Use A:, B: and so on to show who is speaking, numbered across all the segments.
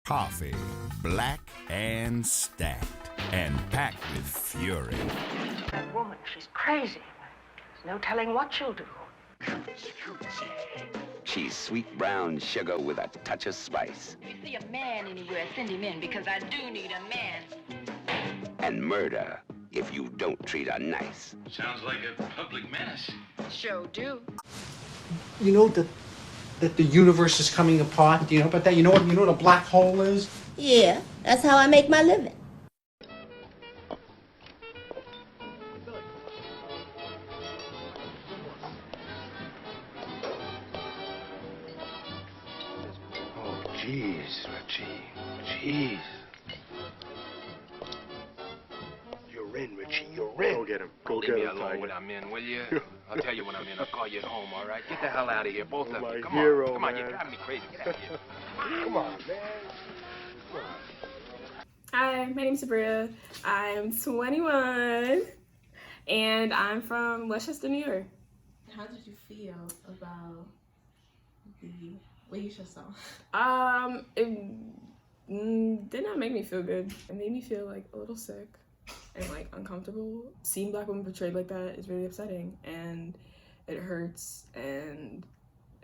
A: Coffee, black and stacked, and packed with fury.
B: That woman, she's crazy. There's no telling what she'll do.
C: She's sweet brown sugar with a touch of spice.
D: If you see a man anywhere, send him in, because I do need a man.
C: And murder if you don't treat her nice.
E: Sounds like a public menace.
D: Sure do.
F: You know that the universe is coming apart. Do you know about that? You know what a black hole is?
G: Yeah, that's how I make my living.
E: Oh, jeez, Richie. Jeez.
H: You're in, Richie. You're in.
E: Go get him. Go
H: Leave
E: get
H: me
E: him,
H: alone
E: Tiger.
H: when I'm in, will you? I'll tell you when I'm in. I'll call you at home, all right? Get the hell out of here, both of
E: My
H: you. Come
E: hero,
H: on. Come on,
E: man.
H: you're driving me crazy. Get out of here.
E: Come on, man. Come on.
I: Hi, my name's Sabria. I'm 21 and I'm from Westchester, New York.
J: How did you feel about the Waysha song?
I: It did not make me feel good. It made me feel like a little sick and like uncomfortable. Seeing black women portrayed like that is really upsetting and it hurts, and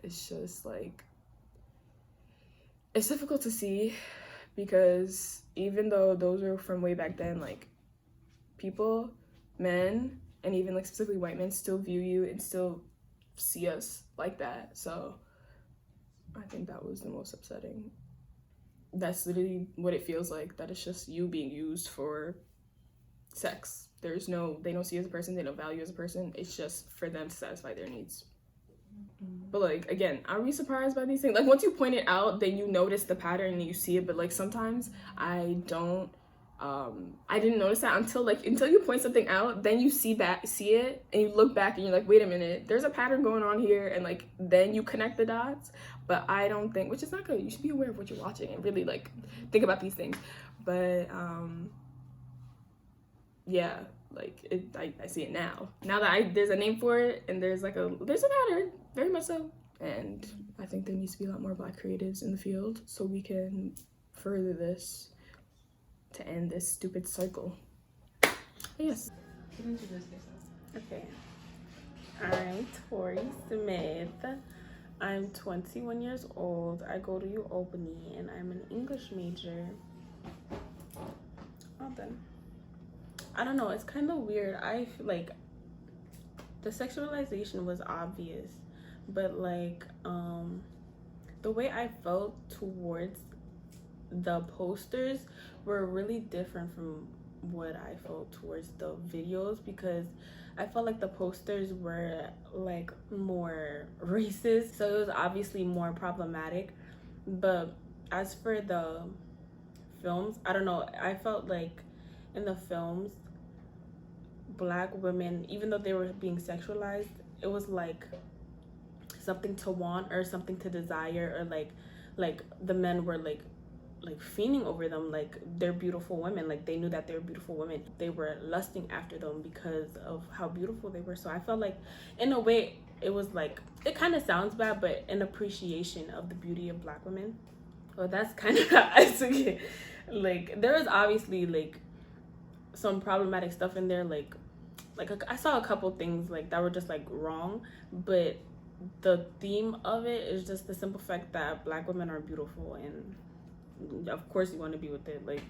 I: it's just like, it's difficult to see because even though those were from way back then, like people, men, and even like specifically white men still view you and still see us like that. So I think that was the most upsetting. That's literally what it feels like, that it's just you being used for sex. They don't see you as a person, they don't value you as a person. It's just for them to satisfy their needs. But like, again, are we surprised by these things? Like once you point it out, then you notice the pattern and you see it. But like sometimes I didn't notice that until you point something out, then you see it and you look back and you're like, wait a minute, there's a pattern going on here, and like then you connect the dots. But I don't think, which is not good. You should be aware of what you're watching and really like think about these things. But yeah, like I see it now. Now that there's a name for it and there's a pattern, very much so. And I think there needs to be a lot more black creatives in the field so we can further this to end this stupid cycle. Yes.
J: Introduce yourself.
K: Okay. I'm Tori Smith. I'm 21 years old. I go to UAlbany and I'm an English major. All done. I don't know, it's kind of weird. I feel like the sexualization was obvious, but like the way I felt towards the posters were really different from what I felt towards the videos, because I felt like the posters were like more racist, so it was obviously more problematic. But as for the films, I don't know, I felt like in the films, black women, even though they were being sexualized, it was like something to want or something to desire, or like the men were like fiending over them, like they're beautiful women, like they knew that they were beautiful women, they were lusting after them because of how beautiful they were. So I felt like in a way it was like, it kind of sounds bad, but an appreciation of the beauty of black women. Well, that's kind of how I took it. Like there was obviously like some problematic stuff in there, like I saw a couple things like that were just like wrong, but the theme of it is just the simple fact that black women are beautiful, and of course you want to be with it. Like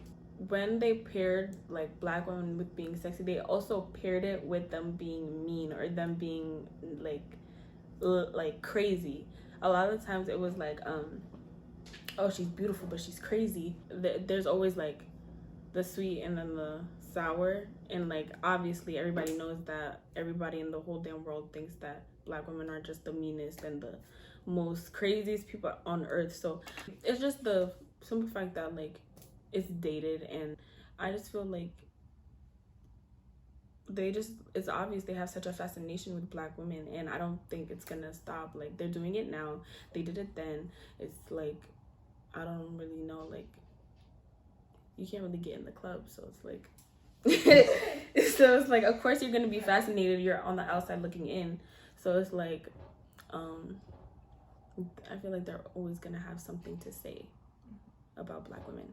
K: when they paired like black women with being sexy, they also paired it with them being mean or them being like crazy. A lot of the times it was like oh, she's beautiful but she's crazy. There's always like the sweet and then the sour, and like obviously everybody knows that everybody in the whole damn world thinks that black women are just the meanest and the most craziest people on earth. So it's just the simple fact that like it's dated, and I just feel like it's obvious they have such a fascination with black women, and I don't think it's gonna stop. Like they're doing it now, they did it then. It's like, I don't really know, like you can't really get in the club, so it's like so it's like, of course you're gonna be fascinated, you're on the outside looking in. So it's like I feel like they're always gonna have something to say about Black women.